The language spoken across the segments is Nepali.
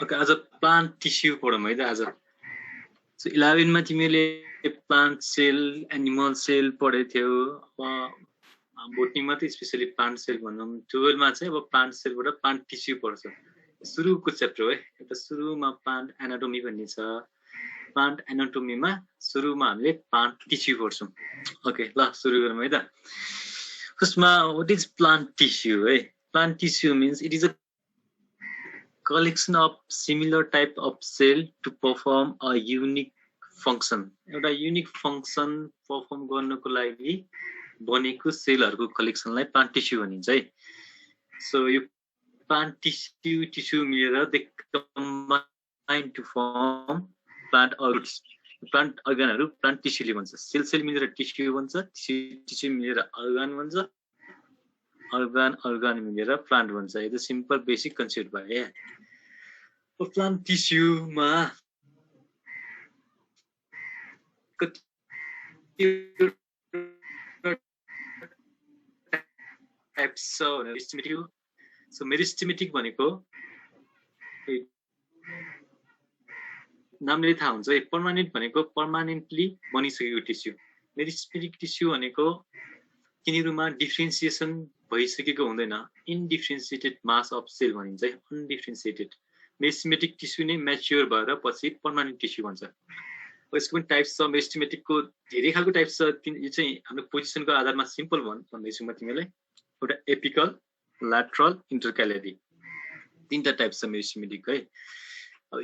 ओके आज प्लान्ट टिस्यु पढौँ है त आज सो 11 मा तिमीले प्लान्ट सेल एनिमल सेल पढेको थियौ अब बोटनीमा त स्पेशली प्लान्ट सेल भनौँ 12 मा चाहिँ अब प्लान्ट सेलबाट प्लान्ट टिस्यु पढ्छ सुरुको च्याप्टर है एउटा सुरुमा प्लान्ट एनाटोमी भन्ने छ प्लान्ट एनाटोमीमा सुरुमा हामीले प्लान्ट टिस्यु पढ्छौँ ओके ल सुरु गरौँ है त फर्स्टमा व्हाट इज प्लान्ट टिस्यु है plant tissue means it is a collection of similar type of cell to perform a unique function एउटा युनिक फंक्सन परफर्म गर्नको लागि बनेको सेलहरुको कलेक्सनलाई प्लान्ट टिस्यु भनिन्छ है सो यो प्लान्ट टिस्यु मिलेर they combine to form plant अर्गनहरु प्लान्ट टिस्युले भन्छ सेल मिलेर टिस्यु भन्छ टिस्यु मिलेर अर्गन भन्छ organ मिलेर प्लान्ट भन्छ यो त सिम्पल बेसिक कन्सेप्ट भयो यो प्लान्ट टिस्यु मा टाइप्स छ मेरिस्टेमेटिक सो मेरिस्टेमेटिक भनेको नामले थाहा हुन्छ पर्मानेन्ट भनेको पर्मानेन्टली बनिसकेको टिस्यु मेरिस्टेमेटिक टिस्यु भनेको तिनीहरुमा डिफरेन्सिएसन भइसकेको हुँदैन इनडिफरेन्सिएटेड मास अफ सेल भनिन्छ अनडिफरेन्सिएटेड मेरिस्टेमेटिक टिस्यु नै म्याच्योर भएर पछि पर्मानेन्ट टिस्यु भन्छ यसको पनि टाइप्स छ मेरिस्टेमेटिकको धेरै खालको टाइप्स छ यो चाहिँ हाम्रो पोजिसनको आधारमा सिम्पल भन्दैछु म तिमीलाई एउटा एपिकल ल्याटरल इन्टरक्यालरी तीनटा टाइप्स छ मेरिस्टेमेटिक है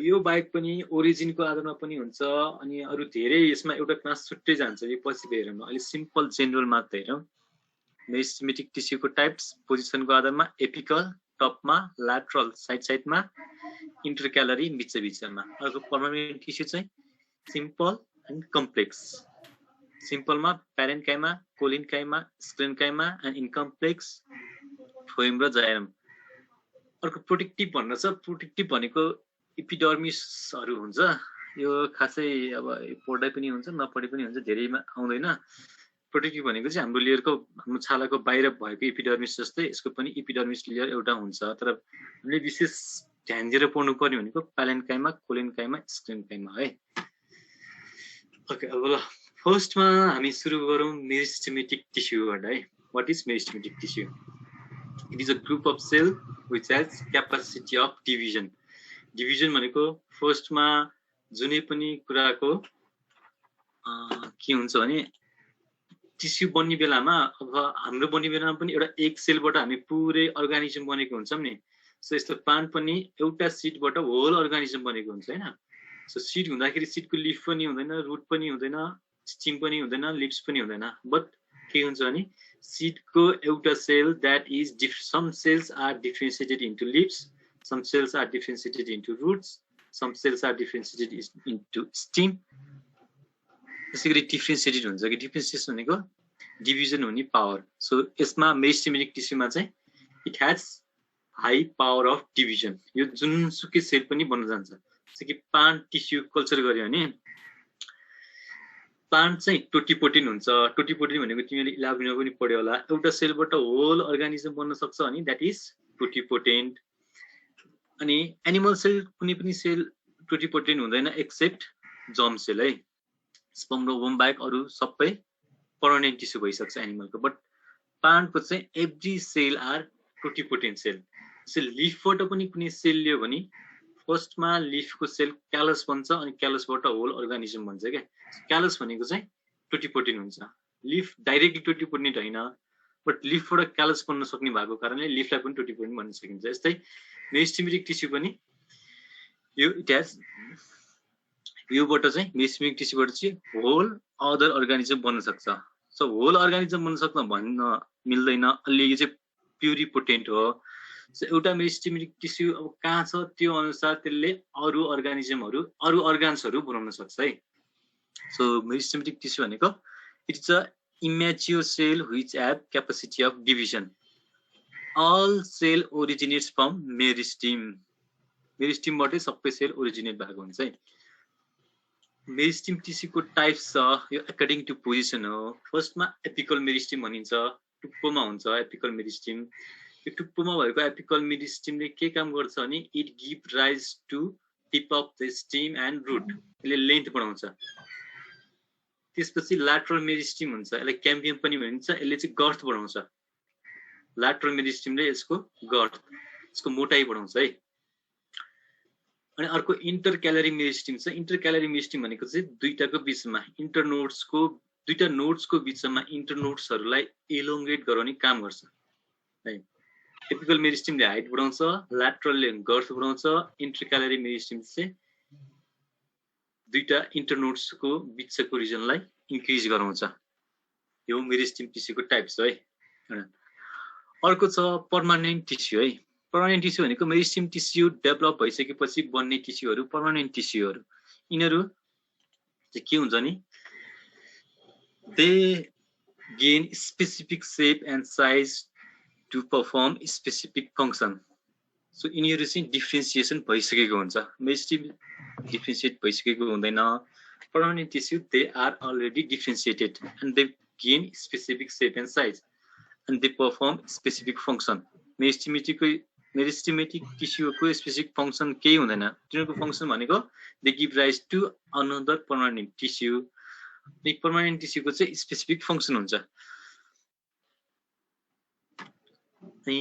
यो बाहेक पनि ओरिजिनको आधारमा पनि हुन्छ अनि अरु धेरै यसमा एउटा क्लास छुट्टै जान्छ यो पछि हेरौँ अहिले सिम्पल जेनरल मात्र हेरौँ मेरिस्टेमेटिक टिस्युको टाइप्स पोजिसनको आधारमा एपिकल टपमा ल्याटरल साइडमा इन्टरक्यालरी बीचमा अर्को पर्मानेन्ट टिस्यु चाहिँ सिम्पल एन्ड कम्प्लेक्स सिम्पलमा parenchyma collenchyma sclerenchyma and in complex phloem र जाइलम अर्को प्रोटेक्टिभ भन्न छ प्रोटेक्टिभ भनेको एपिडर्मिसहरु हुन्छ यो खासै अब पढ्दै पनि हुन्छ नपढे पनि हुन्छ धेरैमा आउँदैन प्रोटेक्टिभ भनेको चाहिँ हाम्रो लेयरको हाम्रो छालाको बाहिर भएको एपिडर्मिस जस्तै यसको पनि एपिडर्मिस लेयर एउटा हुन्छ तर हामीले विशेष ध्यान दिएर पढ्नु पर्ने भनेको प्यारेन्काइमा कोलिन्काइमा स्क्लेन्काइमा है ओके अब ल फर्स्टमा हामी सुरु गरौँ मेरिस्टेमेटिक टिस्युबाट है what is meristematic tissue it is a group of cell which has capacity of division division भनेको फर्स्टमा जुनै पनि कुराको के हुन्छ भने टिस्यु बन्ने बेलामा अब हाम्रो बन्ने बेलामा पनि एउटा एक सेलबाट हामी पुरै अर्गानिजम बनेको हुन्छौं नि सो यस्तो प्लान्ट पनि एउटा सिडबाट होल अर्गानिजम बनेको हुन्छ हैन सो सिड हुँदाखेरि सिडको लिफ पनि हुँदैन रुट पनि हुँदैन स्टिम पनि हुँदैन लिप्स पनि हुँदैन बट के हुन्छ भने सिडको एउटा cell that is some cells are differentiated into leaves some cells are differentiated into roots some cells are differentiated into stem त्यसैगरी डिफरेन्शिएटेड हुन्छ कि डिफरेन्शिएसन भनेको डिभिजन हुने पावर सो यसमा मेरिस्टेमेटिक टिस्युमा चाहिँ it has high power of division यो जुनसुकै सेल पनि बन्न जान्छ जस्तो कि प्लान्ट टिस्यु कल्चर गर्यो भने प्लान्ट चाहिँ टोटिपोटेन हुन्छ टोटिपोटेन भनेको तिमीले 11 मा पनि पढ्यो होला एउटा सेलबाट होल अर्गानिजम बन्न सक्छ अनि दैट इज टोटिपोटेन्ट अनि एनिमल सेल कुनै पनि सेल टोटिपोटेन हुँदैन एक्सेप्ट जर्म सेल है स्पर्म र ओवम बाहेक अरु सबै पर्मानेन्ट टिस्यु भइसक्छ एनिमलको बट प्लान्टको चाहिँ every cell are totipotent cell so लिफबाट पनि कुनै सेल लियो भने फर्स्टमा लिफको सेल क्यालस बन्छ अनि क्यालसबाट होल अर्गानिजम बन्छ के क्यालस भनेको चाहिँ टोटिपोटेन हुन्छ लिफ डाइरेक्टली टोटिपोटेन हैन बट लिफबाट क्यालस बन्न सक्ने भएको कारणले लिफलाई पनि टोटिपोटेन भन्न सकिन्छ यस्तै मेरिस्टेमेटिक टिस्यु पनि यो इट हैज योबाट चाहिँ मेरिस्टेमेटिक टिस्युबाट चाहिँ होल अदर अर्गानिजम बन्न सक्छ सो होल अर्गानिजम बन्न सक्न भन्न मिल्दैन अलि यो चाहिँ प्युरिपोटेन्ट हो सो एउटा मेरिस्टेमेटिक टिस्यु अब कहाँ छ त्यो अनुसार त्यसले अरु अर्गानिजमहरु अरु अर्गान्सहरु बनाउन सक्छ है सो मेरिस्टेमेटिक टिस्यु भनेको it's a immature cell which have capacity of division all cell originates from meristem meristem बाटै सबै सेल ओरिजिनेट भएको हुन्छ है मेरिस्टेम टिस्युको टाइप्स छ यो अकर्डिङ टु पोजिसन हो फर्स्टमा एपिकल मेरिस्टेम भनिन्छ टुप्पोमा हुन्छ एपिकल मेरिस्टेम यो टुप्पोमा भएको एपिकल मेरिस्टिमले के काम गर्छ भने it give rise to tip of the stem and root, यसले लेन्थ बढाउँछ। त्यसपछि ल्याटरल मेरिस्टिम हुन्छ, यसलाई क्याम्बियम पनि भनिन्छ, यसले चाहिँ गर्थ बढाउँछ। ल्याटरल मेरिस्टिमले यसको गर्थ, यसको मोटाइ बढाउँछ है। अनि अर्को इन्टर क्यालरी मेरिस्टिम छ। इन्टर क्यालरी मेरिस्टिम भनेको चाहिँ दुईटाको बिचमा दुईटा नोड्सको बिचमा इन्टरनोड्सहरूलाई एलोङ्गेट गराउने काम गर्छ है। एपिकल मेरिस्टिमले हाइट बढाउँछ, ल्याटरलले गर्थ बढाउँछ, इन्टर क्यालरी मेरिस्टिम चाहिँ दुईटा इन्टरनोड्सको बिचको रिजनलाई इन्क्रिज गराउँछ। यो मेरिस्टिम टिस्युको टाइप छ है। अर्को छ पर्मानेन्ट टिस्यु है। पर्मानेन्ट टिस्यु भनेको मेरिस्टिम टिस्यु डेभलप भइसकेपछि बन्ने टिस्युहरू पर्मानेन्ट टिस्युहरू। यिनीहरू चाहिँ के हुन्छ नि, they gain specific shape and size to perform specific function. So यिनीहरू चाहिँ डिफ्रेन्सिएसन भइसकेको हुन्छ। मेरिस्टिम डिफ्रेन्सिएट भइसकेको हुँदैन। Permanent tissue they are already differentiated and they gain specific shape and size and they perform specific function. Meristematic टिस्युको स्पेसिफिक फङ्सन केही हुँदैन। तिनीहरूको फङ्सन भनेको they give rise to another permanent tissue. Permanent टिस्युको चाहिँ स्पेसिफिक फङ्सन हुन्छ। अनि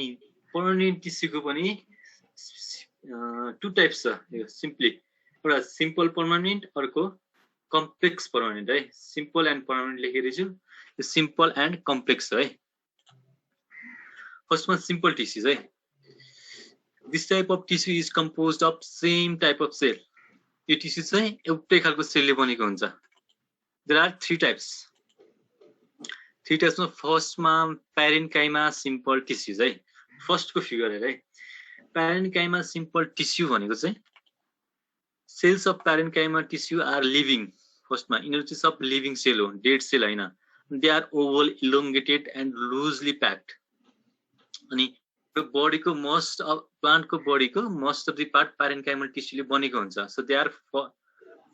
पर्मानेन्ट टिस्युको पनि टु टाइप्स छ। यो सिम्पली एउटा सिम्पल पर्मानेन्ट, अर्को कम्प्लेक्स पर्मानेन्ट है। सिम्पल एन्ड पर्मानेन्ट लेखेको छु। यो सिम्पल एन्ड कम्प्लेक्स है। फर्स्टमा सिम्पल टिस्युज है। This type of tissue is composed of same type of cell. यो टिस्यु चाहिँ एउटै खालको सेलले बनेको हुन्छ। There are three types. फर्स्टमा प्यारेन्काइमा सिम्पल टिस्युज है। फर्स्टको फिगर हेर है। प्यारेन्काइमा सिम्पल टिस्यु भनेको चाहिँ cells of parenchyma tissue are living. फर्स्टमा यिनीहरू चाहिँ सब लिभिङ सेल हो, डेड सेल होइन। They are oval elongated and loosely packed. अनि बडीको प्लान्टको बडीको most of the part parenchymal टिस्युले बनेको हुन्छ। So they are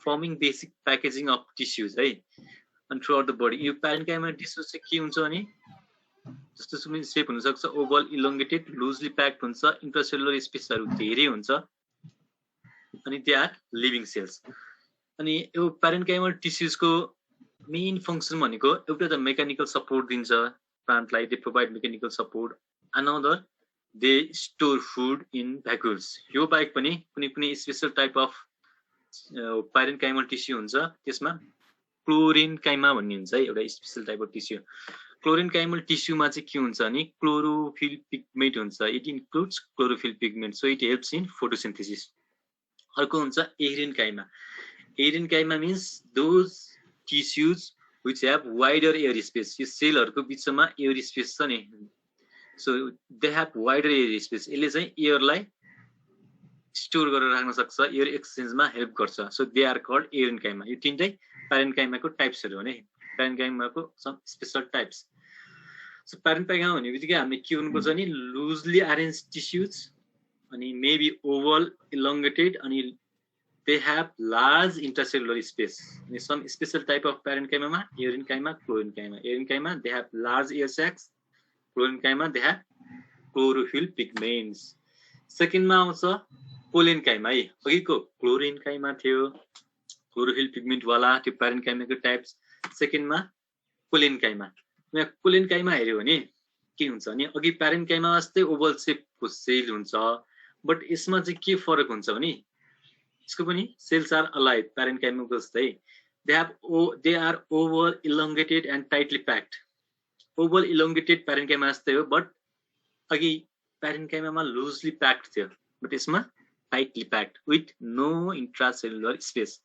forming basic packaging of tissues है। अनि थ्रु आउट द बडी यो प्यारेन्काइमल टिस्यु चाहिँ के हुन्छ भने जस्तो सेप हुनसक्छ, ओभल इलोङ्गेटेड लुजली प्याक्ड हुन्छ, इन्ट्रासेलुलर स्पेसहरू धेरै हुन्छ, अनि दे आर लिभिङ सेल्स। अनि यो प्यारेन्काइमल टिस्युजको मेन फङ्सन भनेको एउटा त मेकानिकल सपोर्ट दिन्छ प्लान्टलाई, they provide mechanical support. Another they store food in vacuoles. यो बाहेक पनि कुनै कुनै special type of parenchymal tissue हुन्छ, त्यसमा क्लोरेन्काइमा भन्ने हुन्छ है, एउटा special type of tissue. Chlorenchymal टिस्युमा चाहिँ के हुन्छ भने क्लोरोफिल पिगमेन्ट हुन्छ। It includes chlorophyll pigment, so it helps in photosynthesis. अर्को हुन्छ aerenchyma. Aerenchyma means those tissues which have wider air space. यो सेलहरूको बिचमा एयर स्पेस छ नि, so they have wider air space. यसले चाहिँ एयरलाई स्टोर गरेर राख्न सक्छ, एयर एक्सचेन्जमा हेल्प गर्छ। So they are called aerenchyma. यो तिनटै प्यारेन्काइमाको टाइप्सहरू हो नि, प्यारेन्काइमाको some special types. So parenchyma भन्ने बित्तिकै हामीले के गर्नुपर्छ नि, लुजली अरेन्ज टिस्युज, अनि मेबी ओभल इलोङ्गेटेड, अनि they have large intracellular space. अनि सम स्पेसल टाइप अफ प्यारेन्काइमामा aerenchyma, chlorenchyma. Aerenchyma they have large air sax, क्लोरेन्काइमा they have chlorophyll pigments. सेकेन्डमा आउँछ पोलेन्काइमा है। अघिको क्लोरेन्काइमा थियो क्लोरोफिल पिगमेन्टवाला, त्यो प्यारेन्काइमाको टाइप्स। सेकेन्डमा पोलेन्काइमा। यहाँ पोलेन्काइमा हेऱ्यो भने के हुन्छ भने अघि प्यारेन्काइमा जस्तै ओभल सेपको सेल हुन्छ, बट यसमा चाहिँ के फरक हुन्छ भने यसको पनि सेल्स आर अलाइभ प्यारेन्काइमाको जस्तै। They are oval elongated and tightly packed. Oval elongated parenchyma जस्तै हो, बट अघि प्यारेन्काइमामा लुजली प्याक्ड थियो, बट यसमा tightly packed with no intracellular space.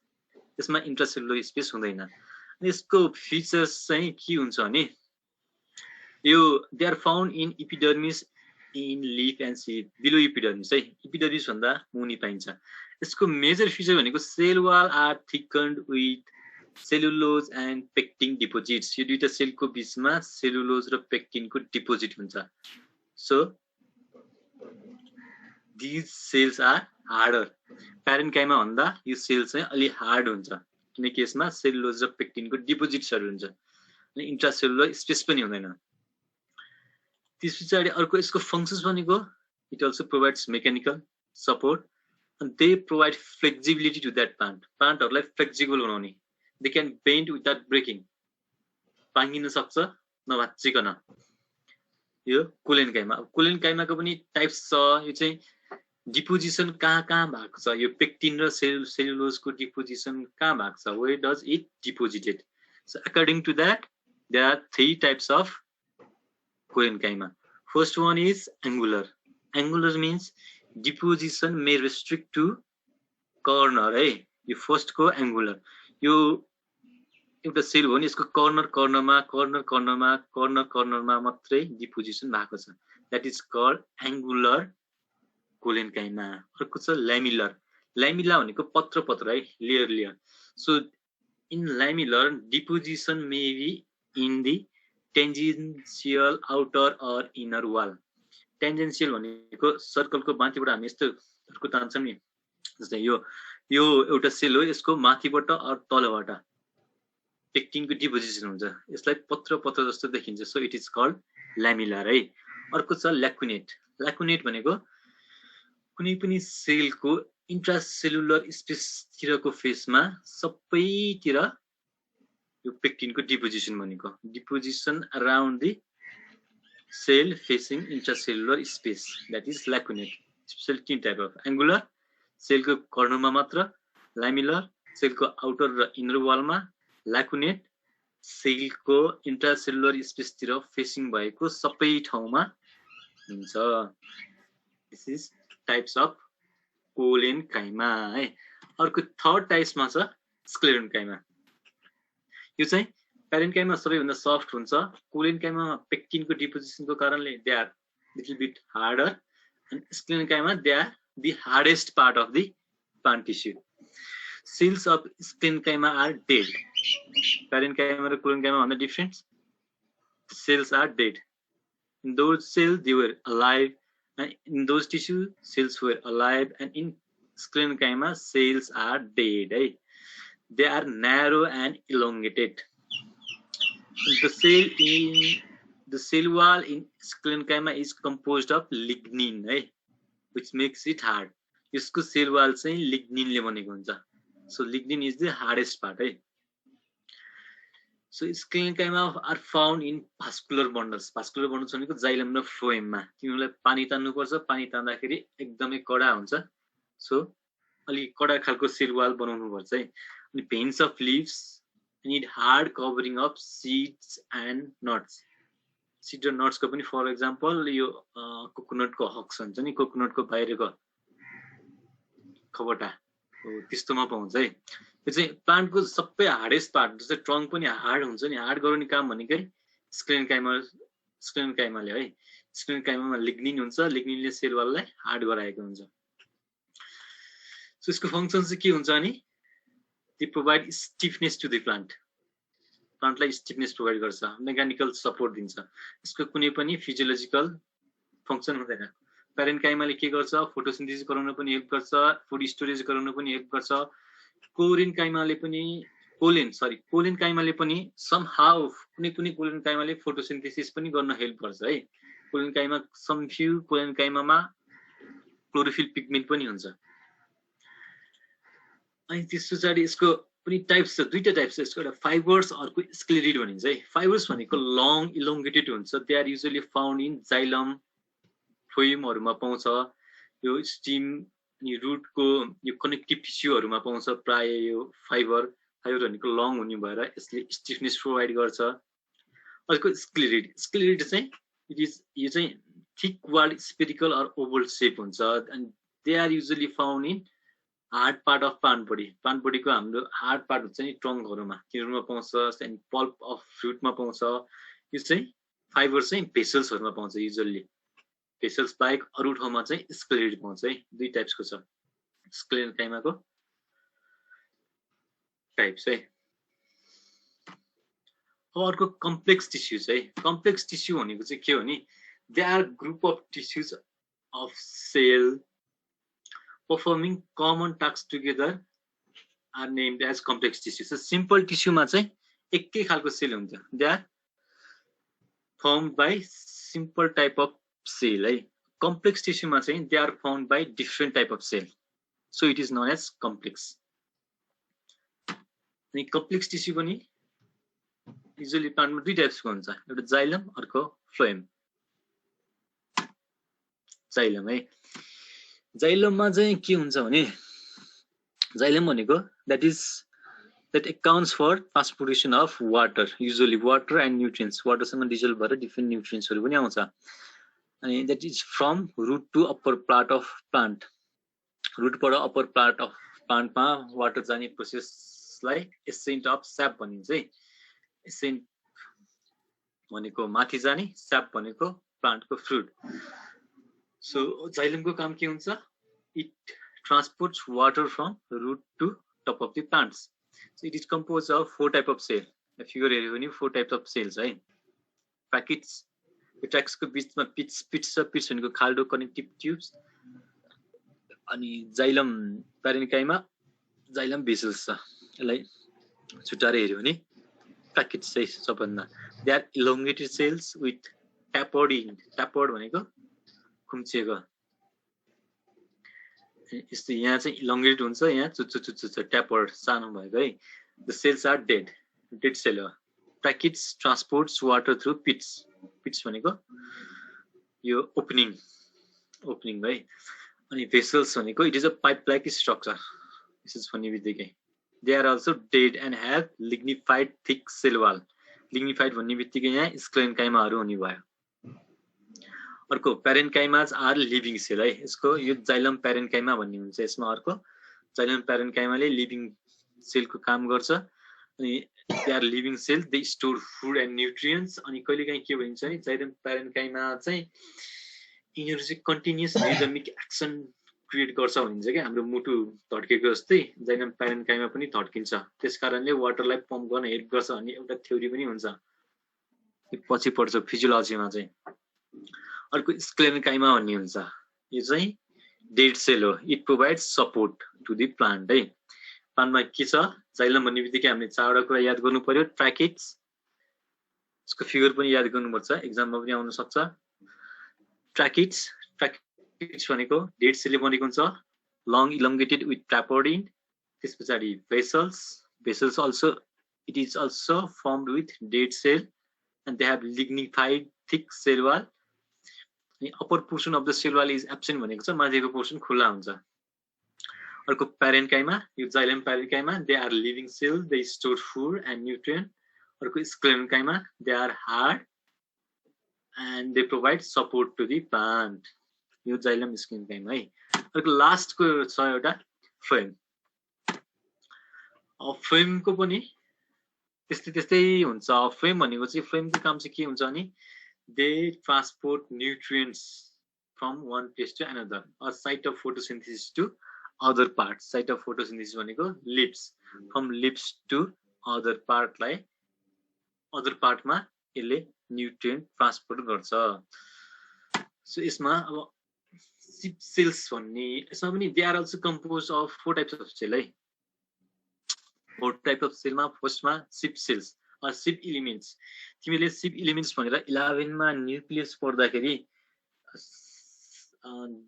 यसमा इन्ट्रासेलुलर स्पेस हुँदैन। यसको फिचर्स चाहिँ के हुन्छ भने यो they are found in epidermis, in leaf and seed, below epidermis है। इपिडर्मिस भन्दा मुनि पाइन्छ। यसको मेजर फिचर भनेको cell wall are thickened with cellulose and pectin deposits. यो दुईटा सेलको बिचमा सेलुलोज र पेक्टिनको डिपोजिट हुन्छ। So these cells are harder. Parenchyma भन्दा यो सेल चाहिँ अलि हार्ड हुन्छ, किनकि यसमा सेलुलोज र पेक्टिनको डिपोजिट्सहरू हुन्छ, अनि इन्ट्रासेलुलर स्पेस पनि हुँदैन। त्यस पछाडि अर्को यसको फंक्शन्स भनेको it also provides mechanical support and they provide flexibility to that plantहरुलाई flexible बनाउने they can bend without breaking पाङ्गिन सक्छ नभाच्चिकन यो कोलेनकाइमा कोलेनकाइमाको पनि टाइप्स छ यो चाहिँ डिपोजिसन कहाँ भएको छ यो पेक्टिन र सेलुलोजको डिपोजिसन कहाँ भएको छ where does it deposited so according to that there are 3 types of collenchyma first one is angular means deposition may restrict to corner है यो फर्स्ट को angular यो एउटा सेल हो नि यसको कर्नरमा मात्रै डिपोजिसन भएको छ that is called angular collenchyma अर्को छ ल्यामिलर भनेको पत्र है layer so in lamellar deposition may be in the tangential outer or inner wall tangential भनेको सर्कलको माथिबाट हामी यस्तोहरुको तान्छौं नि जस्तै यो एउटा सेल हो यसको माथिबाट अर तलबाट पेक्टिनको डिपोजिसन हुन्छ यसलाई पत्र जस्तो देखिन्छ सो इट इज कल्ड ल्यामिलर है अर्को छ ल्याकुनेट भनेको कुनै पनि सेलको इन्ट्रासेलुलर स्पेस तिरको फेसमा सबैतिर यो पेक्टिनको डिपोजिसन भनेको deposition around the cell facing intracellular space that is lacunate special type of angular cell को कर्नरमा मात्र lamellar cell को outer र inner wall मा lacunate cell को intracellular space तिर facing भएको सबै ठाउँमा हुन्छ this is types of collenchyma है अर्को थर्ड टाइप्स मा छ स्क्लेरोनकाइमा यो चाहिँ प्यारेन्काइमा सबैभन्दा सफ्ट हुन्छ कोलेनकाइमा पेक्टिनको डिपोजिसनको कारणले they are little bit harder and sclerenchyma they are the hardest part of the plant tissue cells of sclerenchyma are dead parenchyma र कोलेनकाइमा भन्दा difference cells are dead in those cells they were alive and in those tissue cells were alive and in sclerenchyma cells are dead है they are narrow and elongated the cell wall in sclerenchyma is composed of lignin है which makes it hard यसको सेल वाल चाहिँ लिग्निन ले बनेको हुन्छ so lignin is the hardest part है so sclerenchyma are found in vascular bundles भनेको जाइलम र फ्लोएम मा तिनीलाई पानी तान्नु पर्छ पानी तान्दाखेरि एकदमै कडा हुन्छ so अलि कडा खालको सेल वाल बनाउनु पर्छ है अनि veins of leaves need hard covering of seeds and nuts seeds and nuts को पनि for example यो कोकोनट को हक्स हुन्छ नि कोकोनट को बाहिरको खबटा त्यस्तोमा पाउँछ है यो चाहिँ प्लान्ट को सबै हार्डेस्ट पार्ट जस्तै ट्रंक पनि हार्ड हुन्छ नि हार्ड गराउने काम भनेकै स्क्लेरोनकाइमाले है स्क्लेरोनकाइमामा लिग्निन हुन्छ लिग्निनले सेल वाललाई हार्ड गराएको हुन्छ सो यसको फंक्सन चाहिँ के हुन्छ अनि they provide stiffness to the plant लाई stiffness provide गर्छ मेकानिकल सपोर्ट दिन्छ यसको कुनै पनि फिजियोलोजिकल फंक्सन हुँदैन प्यारेन्काइमाले के गर्छ फोटोसिन्थेसिस गराउन पनि हेल्प गर्छ फुड स्टोरेज गराउन पनि हेल्प गर्छ कोलेनकाइमाले पनि समहाउ कुनै कोलेनकाइमाले फोटोसिन्थेसिस पनि गर्न हेल्प गर्छ है कोलेनकाइमा सम फ्यू कोलेनकाइमामा क्लोरोफिल पिगमेन्ट पनि हुन्छ अनि त्यस पछाडि यसको पनि टाइप्स छ दुईटा टाइप्स छ यसको एउटा फाइबर्स अर्को स्क्लेरिड भनिन्छ है फाइबर्स भनेको लङ इलोंगेटेड हुन्छ they are usually found in xylem फ्लोएमहरुमा पाउँछ यो स्टिम अनि रूटको यो कनेक्टिभ टिस्युहरुमा पाउँछ प्राय यो फाइबर भनेको लङ हुने भएर यसले स्टिफनेस प्रोवाइड गर्छ अर्को स्क्लेरिड चाहिँ यो चाहिँ thick walled spherical or oval shape हुन्छ and they are usually found in hard part of plant body को हाम्रो हार्ड पार्ट हुन्छ नि ट्रंकहरुमा तिनीहरुमा पाउँछ एन्ड पल्प अफ फ्रुटमा पाउँछ यो चाहिँ फाइबर चाहिँ भेसल्सहरुमा पाउँछ युजुअली भेसल्स बाहेक अरु ठाउँमा चाहिँ स्क्लेरिड पाउँछ है दुई टाइप्सको छ स्क्लेरोनकाइमाको टाइप्स है अर्को कम्प्लेक्स टिस्युज है कम्प्लेक्स टिस्यु भनेको चाहिँ के हो नि they are group of tissues of cell performing common tasks together are named as complex tissue. So simple tissue मा चाहिँ एकै खालको सेल हुन्छ. They are formed by simple type of cell है कम्प्लेक्स टिस्युमा चाहिँ they are found by different type of cell so it is known as complex अनि कम्प्लेक्स टिस्यु पनि युजुअली प्लान्टमा दुई टाइप्सको हुन्छ एउटा जाइलम अर्को फ्लोएम जाइलम है जाइलममा चाहिँ के हुन्छ भने जाइलम भनेको that accounts for transportation of water usually water and nutrients water सँग डिजोल्भ भएर डिफरेन्ट न्युट्रिएन्ट्सहरु पनि आउँछ अनि that is from root to upper part of plant root बाट upper part of plant मा वाटर जाने प्रोसेसलाई ascent of sap भनिन्छ है ascent भनेको माथि जाने sap भनेको प्लान्टको फ्रुट सो जाइलमको काम के हुन्छ it transports water from root to top of the plants so it is composed of four type of cell the figure हेर्यो भने four types of cells है पैकेट्स यो ट्र्याक्स को बीचमा पिट्स भनेको खाल्डो कनेक्टिभ ट्युब्स अनि जाइलम प्यारेन्काइमा जाइलम भेसल्स छ यसलाई छुटाएर हेर्यो भने पैकेट्स चाहिँ सबभन्दा they are elongated cells with tapered भनेको खुम्चिएको यस्तो यहाँ चाहिँ इलोंगेटेड हुन्छ यहाँ चुच्चो ट्यापर्ड सानो भएको है the cells are dead cell हो packets transports water through pits भनेको यो ओपनिङ है अनि भेसल्स भनेको it is a pipe like structure विशेष भन्ने बित्तिकै they are also dead and have lignified thick cell wall lignified भन्ने बित्तिकै यहाँ स्क्लेरेन्काइमाहरू हुने भयो अर्को प्यारेन्काइमाज आर लिभिङ सेल है यसको यो जाइलम प्यारेन्काइमा भन्ने हुन्छ यसमा अर्को जाइलम प्यारेन्काइमाले लिभिङ सेलको काम गर्छ अनि they are living cell they store food and nutrients अनि कहिलेकाहीँ के भन्छ नि जाइलम प्यारेन्काइमा चाहिँ यिनीहरू चाहिँ कन्टिन्युअस रिदमिक एक्सन क्रिएट गर्छ भनिन्छ क्या हाम्रो मुटु धड्केको जस्तै जाइलम प्यारेन्काइमा पनि धड्किन्छ त्यसकारणले वाटरलाई पम्प गर्न हेल्प गर्छ भन्ने एउटा थ्योरी पनि हुन्छ पछि पढ्छ फिजियोलोजीमा चाहिँ अर्को स्क्लेरेन्काइमा भन्ने हुन्छ यो चाहिँ डेड सेल हो it provides support to the plant है प्लान्टमा के छ जाइलम भन्ने बित्तिकै हामीले चारवटा कुरा याद गर्नु पर्यो ट्र्याकेट्स यसको फिगर पनि याद गर्नुपर्छ एक्जाममा पनि आउन सक्छ ट्र्याकेट्स भनेको डेड सेलले बनेको हुन्छ लङ इलोंगेटेड विथ ट्यापर्डिन त्यस पछाडि vessels also it is also formed with dead cell and they have lignified thick cell wall upper portion of the cell wall is absent भनेको छ माथिको पोर्सन खुला हुन्छ अर्को प्यारेन्काइमा यो xylem parenchyma they are living cell they store food and nutrient अर्को sclerenchyma they are hard and they provide support to the plant यो जाइलम स्क्लेरेन्काइमा है अर्को लास्टको छ एउटा फ्लोएम फ्लोएमको पनि त्यस्तै हुन्छ फ्लोएम भनेको चाहिँ फ्लोएमको काम चाहिँ के हुन्छ भने they transport nutrients from one place to another a site of photosynthesis to other parts site of photosynthesis भनेको leaves from leaves to other part लाई other part मा यसले nutrient transport गर्छ so यसमा अब sip cells भन्ने यसमा पनि they are also composed of four types of cell है four type of cell मा फर्स्ट मा sip cells सिप एलिमेन्ट्स तिमीले सिप एलिमेन्ट्स भनेर 11 मा न्यूक्लियस पढ्दाखेरि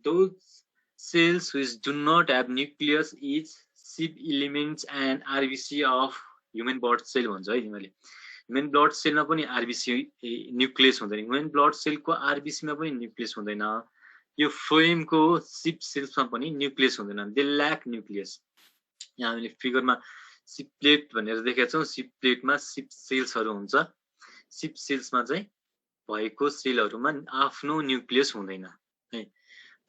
those cells which do not have nucleus is sieve elements and RBC of human blood cell भन्छ है तिमीले ह्युमन ब्लड सेलमा पनि आरबीसी न्यूक्लियस हुँदैन ह्युमन ब्लड सेलको आरबीसी मा पनि न्यूक्लियस हुँदैन यो फ्लोएमको सिप सेल्समा पनि न्यूक्लियस हुँदैन दे ल्याक न्यूक्लियस यहाँ हामीले फिगरमा सिप प्लेट भनेर देखेका छौं सिप प्लेटमा सिप सेल्सहरु हुन्छ सिप सेल्समा चाहिँ भएको सेलहरुमा आफ्नो न्यूक्लियस हुँदैन है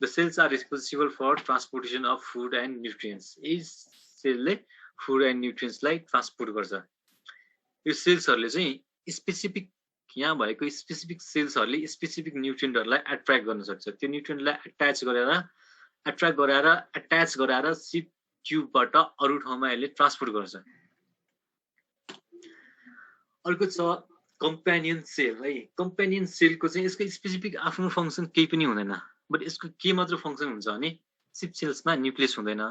the cells are responsible for transportation of food and nutrients यस सेलले फुड एन्ड न्युट्रिएन्ट्सलाई ट्रान्सपोर्ट गर्छ यो सेल्सहरुले चाहिँ स्पेसिफिक यहाँ भएको स्पेसिफिक सेल्सहरुले स्पेसिफिक न्युट्रिएन्टहरुलाई एट्र्याक्ट गर्न सक्छ त्यो न्युट्रिएन्टलाई एट्र्याक्ट गराएर अट्याच गराएर सिप ट्युबबाट अरु ठाउँमा यसले ट्रान्सपोर्ट गर्छ अर्को छ कम्पेनियन सेल है कम्पेनियन सेलको चाहिँ यसको स्पेसिफिक आफ्नो फंक्सन केही पनि हुँदैन बट यसको के मात्र फंक्सन हुन्छ भने सिप सेल्समा न्यूक्लियस हुँदैन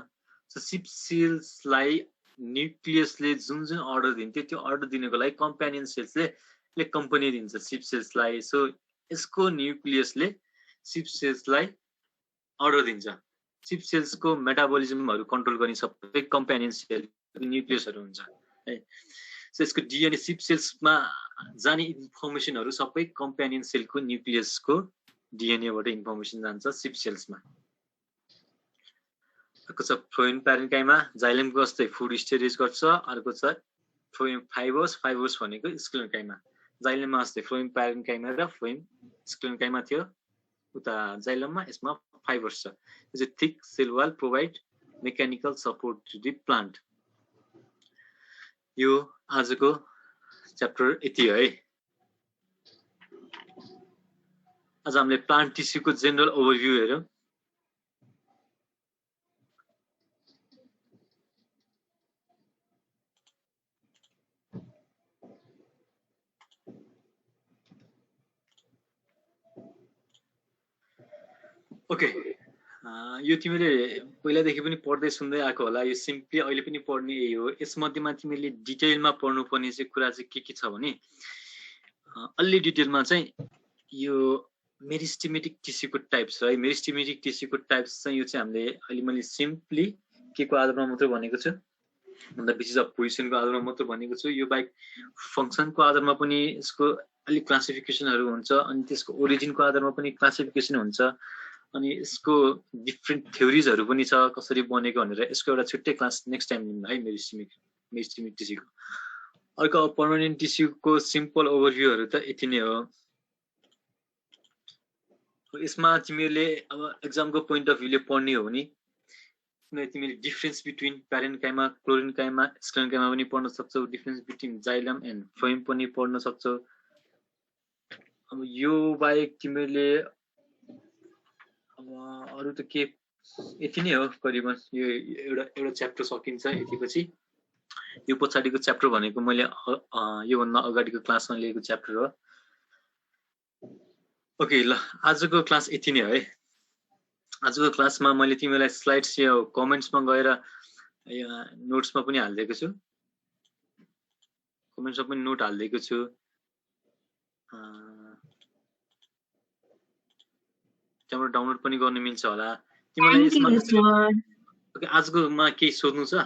सो सिप सेल्सलाई न्यूक्लियसले जुन अर्डर दिन्थ्यो त्यो अर्डर दिनको लागि कम्पेनियन सेल्सले कम्पनी दिन्छ सिप सेल्सलाई सो यसको न्यूक्लियसले सिप सेल्सलाई अर्डर दिन्छ सिप सेल्सको मेटाबोलिजमहरु कन्ट्रोल गर्ने सबै कम्पेनियन सेल न्यूक्लियसहरु हुन्छ है सो यसको डीएनए सिप सेल्समा जाने इन्फर्मेसनहरु सबै कम्पेनियन सेलको न्यूक्लियसको डीएनए बाट इन्फर्मेसन जान्छ सिप सेल्समा अर्को छ फ्लोएम प्यारेन्काइमा जाइलमको जस्तै फुड स्टोरेज गर्छ अर्को छ फ्लोएम फाइबर्स भनेको स्क्लेरोकाइमा जाइलममा जस्तै फ्लोएम प्यारेन्काइमा र फ्लोएम स्क्लेरोकाइमा थियो उता जाइलममा यसमा फाइबर्स छ यो thick cell wall provide mechanical support to the plant यो आजको च्याप्टर यति है आज हामीले प्लान्ट टिस्युको जेनरल ओभरभ्यू हेरौँ ओके यो तिमीले पहिलादेखि पनि पढ्दै सुन्दै आएको होला यो सिम्पली अहिले पनि पढ्ने यही हो यसमध्येमा तिमीले डिटेलमा पढ्नुपर्ने चाहिँ कुरा चाहिँ के छ भने अलि डिटेलमा चाहिँ यो मेरिस्टेमेटिक टिस्युको टाइप्स है मेरिस्टेमेटिक टिस्युको टाइप्स चाहिँ यो चाहिँ हामीले अहिले मैले सिम्पली के को आधारमा मात्र भनेको छु भन्दा बेसी चाहिँ पोजिसनको आधारमा मात्र भनेको छु यो बाइक फंक्सनको आधारमा पनि यसको अलि क्लासिफिकेसनहरु हुन्छ अनि त्यसको ओरिजिनको आधारमा पनि क्लासिफिकेसन हुन्छ अनि यसको डिफरेन्ट थ्योरीजहरु पनि छ कसरी बनेको भनेर यसको एउटा छुट्टै क्लास नेक्स्ट टाइम लिनु है मेरिस्टेमिक टिस्युको अर्को पर्मानेन्ट टिस्युको सिम्पल ओभरभ्यूहरु त यति नै हो यसमा तिमीले अब एक्जामको पोइन्ट अफ भ्यूले पढ्ने हो भने तिमीले डिफरेन्स बिट्विन प्यारेन्काइमा क्लोरेन्काइमा स्क्लेरोकाइमा पनि पढ्न सक्छौ difference between xylem and phloem पनि पढ्न सक्छौ अब यो बाहेक तिमीले अब अरु त के यति नै हो करिबन यो एउटा च्याप्टर सकिन्छ यतिपछि यो पछाडीको च्याप्टर भनेको मैले यो भन्दा अगाडिको क्लासमा लिएको च्याप्टर हो ओके ल आजको क्लास यति नै है आजको क्लासमा मैले तिमीलाई स्लाइड्स या कमेन्ट्समा गएर नोट्समा पनि हाल्दिएको छु कमेन्ट्समा पनि नोट हाल्दिएको छु त्यहाँबाट डाउनलोड पनि गर्न मिल्छ होला तिमीलाई यसमा ओके आजकोमा केही सोध्नु छ